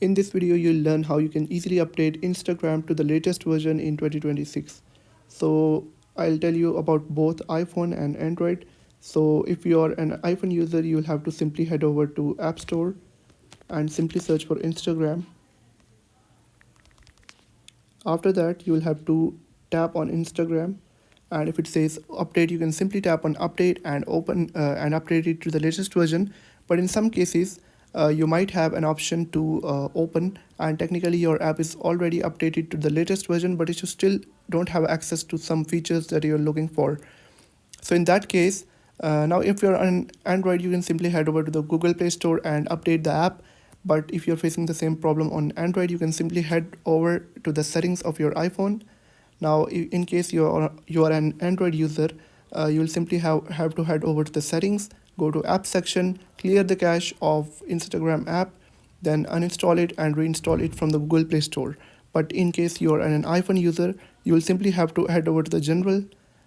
In this video, you'll learn how you can easily update Instagram to the latest version in 2026. So I'll tell you about both iPhone and Android. So if you're an iPhone user, you'll have to simply head over to App Store and simply search for Instagram. After that, you'll have to tap on Instagram, and if it says update, you can simply tap on update and open and update it to the latest version. But in some cases, you might have an option to open, and technically your app is already updated to the latest version, but you still don't have access to some features that you're looking for. So in that case, now if you're on Android, you can simply head over to the Google Play Store and update the app. But if you're facing the same problem on Android, you can simply head over to the settings of your iPhone. Now, in case you are an Android user, you will simply have to head over to the settings, go to app section, clear the cache of Instagram app, then uninstall it and reinstall it from the Google Play Store. But in case you are an iPhone user, you will simply have to head over to the general,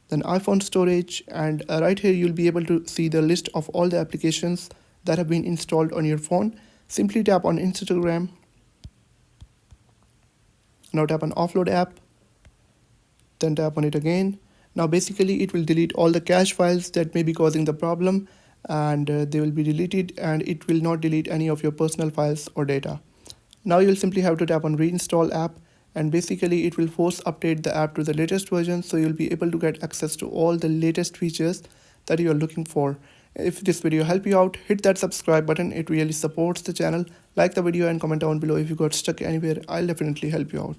then iPhone storage, and right here you'll be able to see the list of all the applications that have been installed on your phone. Simply tap on Instagram. Now tap on offload app, then tap on it again. Now basically it will delete all the cache files that may be causing the problem, and they will be deleted, and it will not delete any of your personal files or data. Now you'll simply have to tap on reinstall app, and basically it will force update the app to the latest version, so you'll be able to get access to all the latest features that you are looking for. If this video helped you out, hit that subscribe button, it really supports the channel. Like the video and comment down below if you got stuck anywhere, I'll definitely help you out.